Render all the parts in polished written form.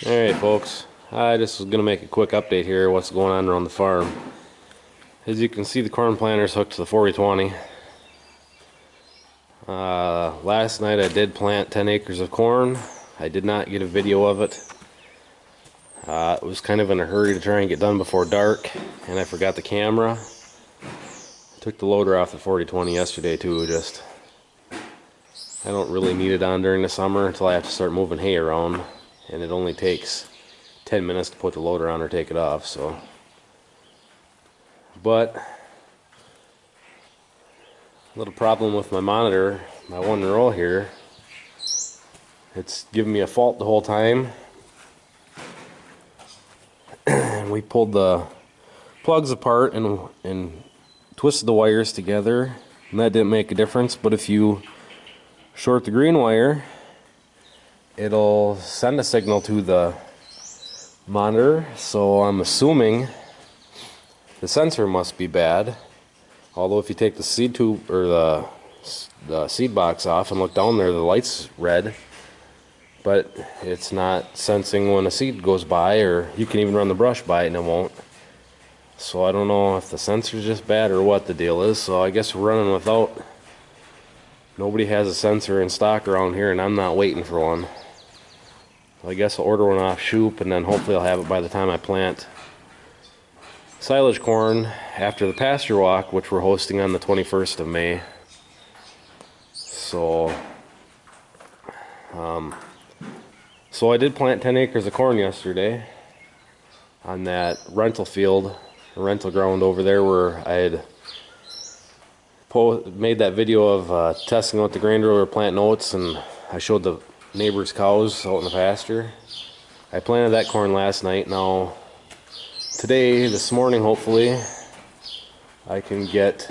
Alright folks, I just was going to make a quick update here what's going on around the farm. As you can see, the corn planter's hooked to the 4020. Last night I did plant 10 acres of corn. I did not get a video of it. It was kind of in a hurry to try and get done before dark, and I forgot the camera. I took the loader off the 4020 yesterday too. I don't really need it on during the summer until I have to start moving hay around, and it only takes 10 minutes to put the loader on or take it off. But a little problem with my monitor, my one row here. It's giving me a fault the whole time. And we pulled the plugs apart and twisted the wires together, and that didn't make a difference. But if you short the green wire, it'll send a signal to the monitor. So I'm assuming the sensor must be bad. Although if you take the seed tube or the seed box off and look down there, the light's red, but it's not sensing when a seed goes by, or you can even run the brush by it and it won't. So I don't know if the sensor's just bad or what the deal is. So I guess we're running without. Nobody has a sensor in stock around here, and I'm not waiting for one. I guess I'll order one off Shoop, and then hopefully I'll have it by the time I plant silage corn after the pasture walk, which we're hosting on the 21st of May. So I did plant 10 acres of corn yesterday on that rental field, rental ground over there where I had made that video of testing out the grain driller, planting oats, and I showed the neighbor's cows out in the pasture. I planted that corn last night. Now this morning, hopefully I can get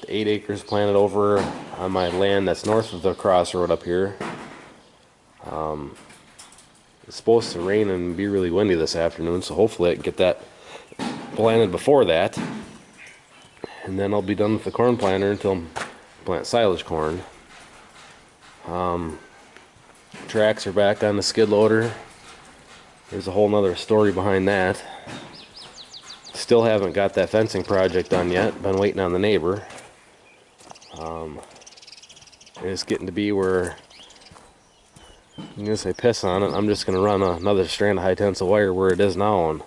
8 acres planted over on my land that's north of the crossroad up here. It's supposed to rain and be really windy this afternoon, so hopefully I can get that planted before that, and then I'll be done with the corn planter until I plant silage corn. Tracks are back on the skid loader. There's a whole nother story behind that. Still haven't got that fencing project done yet. Been waiting on the neighbor. It's getting to be where I'm gonna say piss on it. I'm just gonna run another strand of high tensile wire where it is now and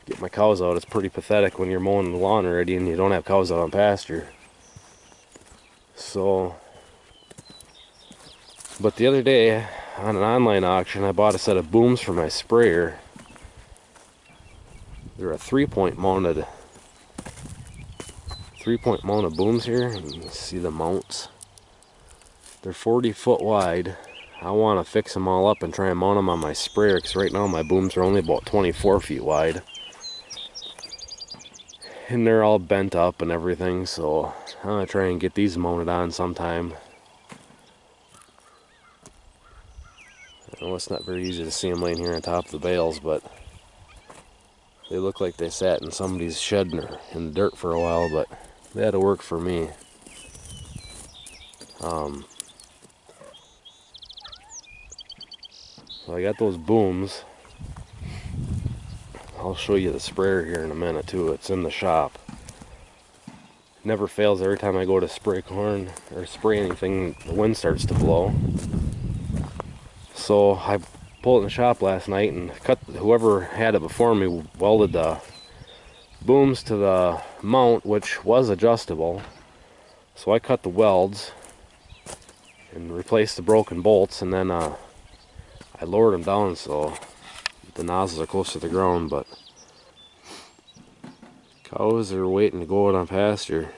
get my cows out. It's pretty pathetic when you're mowing the lawn already and you don't have cows out on pasture. But the other day on an online auction, I bought a set of booms for my sprayer. They're a three-point mounted booms here. You can see the mounts. They're 40 foot wide. I want to fix them all up and try and mount them on my sprayer, because right now my booms are only about 24 feet wide. And they're all bent up and everything, so I'm going to try and get these mounted on sometime. I know it's not very easy to see them laying here on top of the bales, but they look like they sat in somebody's shed in the dirt for a while, but that'll work for me. So I got those booms. I'll show you the sprayer here in a minute too. It's in the shop. Never fails every time I go to spray corn or spray anything, the wind starts to blow. So I pulled it in the shop last night and whoever had it before me welded the booms to the mount, which was adjustable. So I cut the welds and replaced the broken bolts, and then I lowered them down so the nozzles are close to the ground. But cows are waiting to go out on pasture.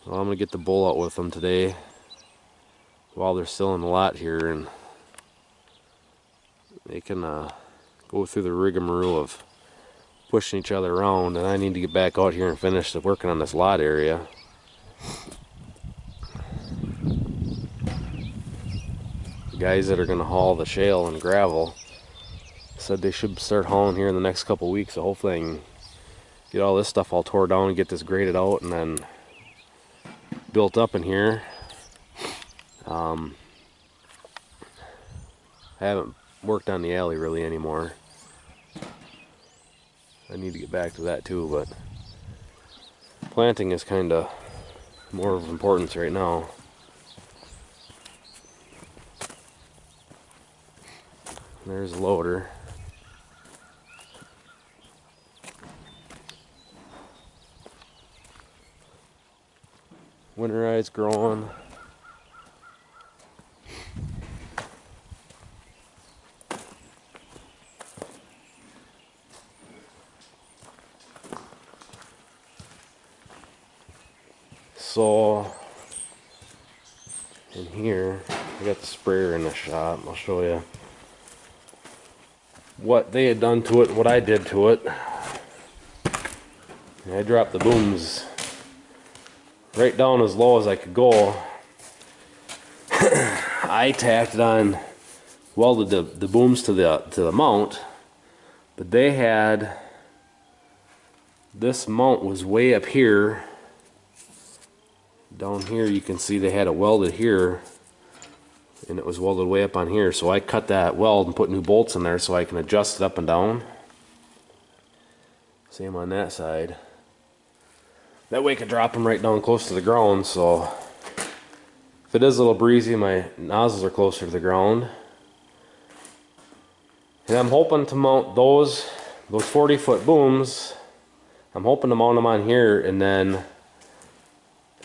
Well, I'm gonna get the bull out with them today while they're still in the lot here, and they can go through the rigmarole of pushing each other around, and I need to get back out here and finish working on this lot area. The guys that are going to haul the shale and gravel said they should start hauling here in the next couple weeks, so hopefully I can get all this stuff all tore down and get this graded out and then built up in here. I haven't worked on the alley really anymore. I need to get back to that too, but planting is kind of more of importance right now. There's a loader. Winterized growing. So in here, I got the sprayer in the shop. I'll show you what they had done to it and what I did to it. And I dropped the booms right down as low as I could go. I tacked it on, welded the booms to the mount, but they had, this mount was way up here. Down here you can see they had it welded here, and it was welded way up on here, so I cut that weld and put new bolts in there so I can adjust it up and down. Same on that side. That way I could drop them right down close to the ground, so if it is a little breezy, my nozzles are closer to the ground. And I'm hoping to mount those 40-foot booms, I'm hoping to mount them on here and then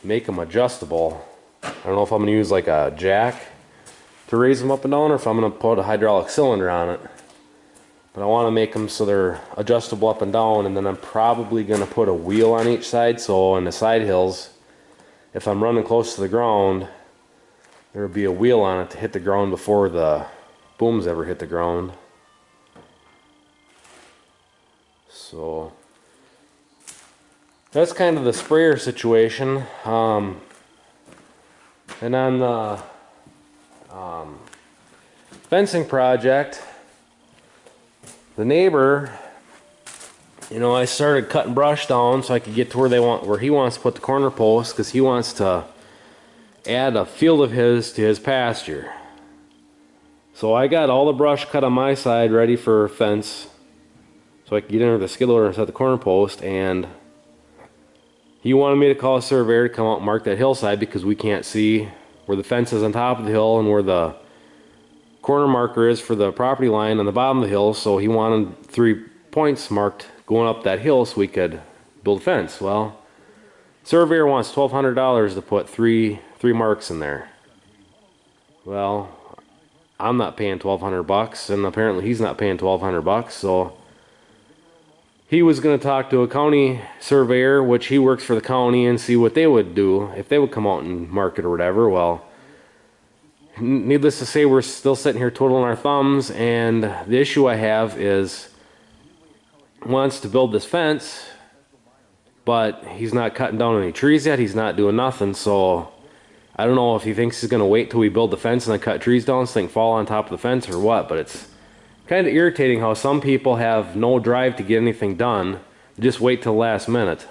make them adjustable. I don't know if I'm going to use like a jack to raise them up and down, or if I'm going to put a hydraulic cylinder on it. But I want to make them so they're adjustable up and down, and then I'm probably going to put a wheel on each side, so in the side hills, if I'm running close to the ground, there will be a wheel on it to hit the ground before the booms ever hit the ground. So that's kind of the sprayer situation. And on the fencing project, the neighbor, you know, I started cutting brush down so I could get to where he wants to put the corner post, because he wants to add a field of his to his pasture. So I got all the brush cut on my side ready for fence, so I could get in with the skid loader and set the corner post, and he wanted me to call a surveyor to come out and mark that hillside, because we can't see where the fence is on top of the hill and where the corner marker is for the property line on the bottom of the hill. So he wanted 3 points marked going up that hill so we could build a fence. Well, surveyor wants $1,200 to put three marks in there. Well, I'm not paying $1,200, and apparently he's not paying $1,200, so he was going to talk to a county surveyor, which he works for the county, and see what they would do if they would come out and mark it or whatever. Well, needless to say, we're still sitting here twiddling our thumbs, and the issue I have is wants to build this fence, but he's not cutting down any trees yet. He's not doing nothing, so I don't know if he thinks he's going to wait till we build the fence and then cut trees down so they can fall on top of the fence or what, but it's kind of irritating how some people have no drive to get anything done. They just wait till the last minute.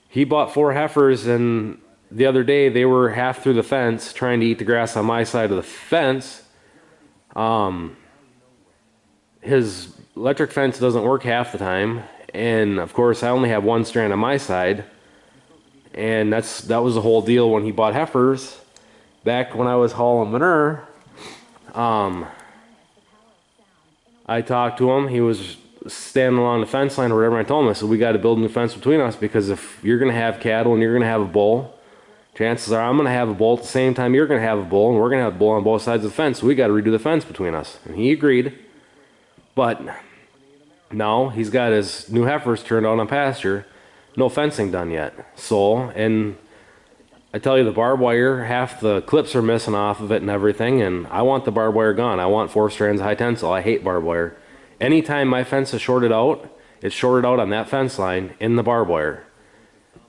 He bought 4 heifers, and the other day they were half through the fence trying to eat the grass on my side of the fence. His electric fence doesn't work half the time, and of course I only have 1 strand on my side, and that was the whole deal when he bought heifers back when I was hauling manure. I talked to him. He was standing along the fence line or whatever. I told him, I said, we got to build a new fence between us, because if you're going to have cattle and you're going to have a bull, chances are I'm going to have a bull at the same time you're going to have a bull, and we're going to have a bull on both sides of the fence. So we got to redo the fence between us. And he agreed. But now he's got his new heifers turned out on pasture, no fencing done yet. So, and I tell you, the barbed wire, half the clips are missing off of it and everything, and I want the barbed wire gone. I want 4 strands of high tensile. I hate barbed wire. Anytime my fence is shorted out, it's shorted out on that fence line in the barbed wire.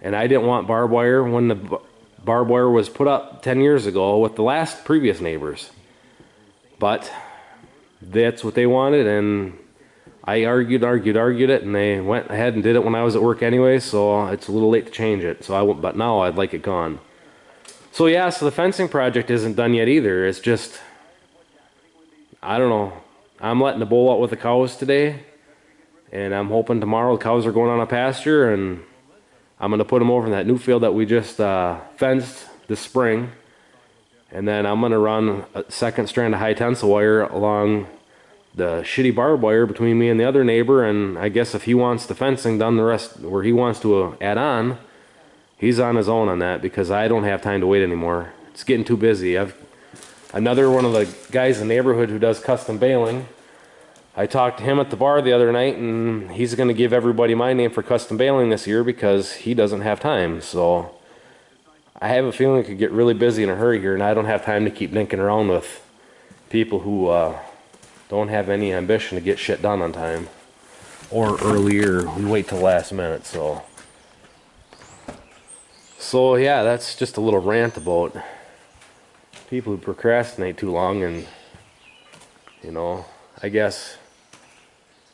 And I didn't want barbed wire when the barbed wire was put up 10 years ago with the previous neighbors. But that's what they wanted, and I argued it, and they went ahead and did it when I was at work anyway, so it's a little late to change it. But now I'd like it gone. So yeah, so the fencing project isn't done yet either. It's just, I don't know. I'm letting the bull out with the cows today, and I'm hoping tomorrow the cows are going on a pasture, and I'm gonna put them over in that new field that we just fenced this spring, and then I'm gonna run a second strand of high tensile wire along the shitty barbed wire between me and the other neighbor. And I guess if he wants the fencing done the rest where he wants to add on, he's on his own on that, because I don't have time to wait anymore. It's getting too busy. I've another one of the guys in the neighborhood who does custom baling. I talked to him at the bar the other night, and he's going to give everybody my name for custom baling this year because he doesn't have time. So I have a feeling it could get really busy in a hurry here, and I don't have time to keep dinking around with people who don't have any ambition to get shit done on time or earlier. We wait till last minute. So yeah, that's just a little rant about people who procrastinate too long. And you know, I guess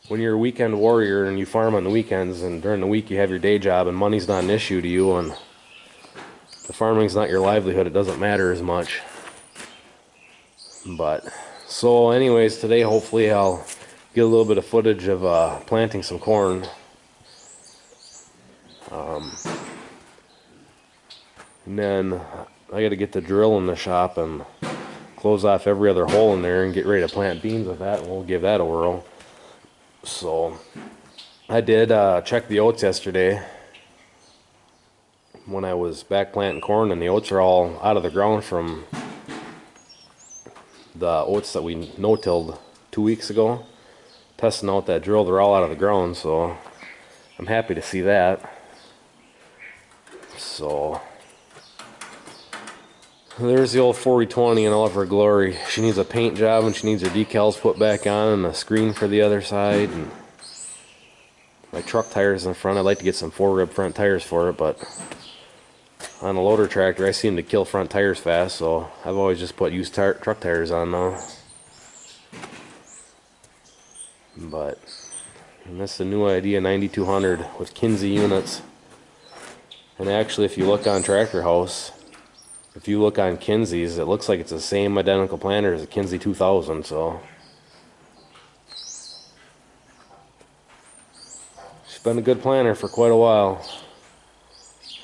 when you're a weekend warrior and you farm on the weekends, and during the week you have your day job and money's not an issue to you, and the farming's not your livelihood, it doesn't matter as much. But so anyways, today hopefully I'll get a little bit of footage of planting some corn. And then I got to get the drill in the shop and close off every other hole in there and get ready to plant beans with that, and we'll give that a whirl. So I did check the oats yesterday when I was back planting corn, and the oats are all out of the ground from the oats that we no-tilled 2 weeks ago. Testing out that drill, they're all out of the ground, so I'm happy to see that. So there's the old 4020 in all of her glory. She needs a paint job, and she needs her decals put back on, and a screen for the other side, and my truck tires in front. I'd like to get some 4-rib front tires for it, but on a loader tractor I seem to kill front tires fast, so I've always just put used truck tires on now. But and that's the new idea, 9200 with Kinze units. And actually, if you look on Tractor House, if you look on Kinze's, it looks like it's the same identical planter as a Kinze 2000. So she's been a good planter for quite a while.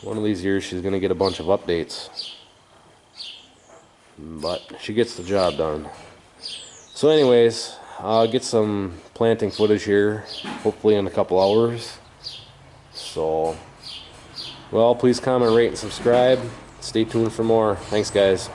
One of these years she's going to get a bunch of updates, but she gets the job done. So anyways, I'll get some planting footage here, hopefully in a couple hours. So, well, please comment, rate, and subscribe. Stay tuned for more. Thanks, guys.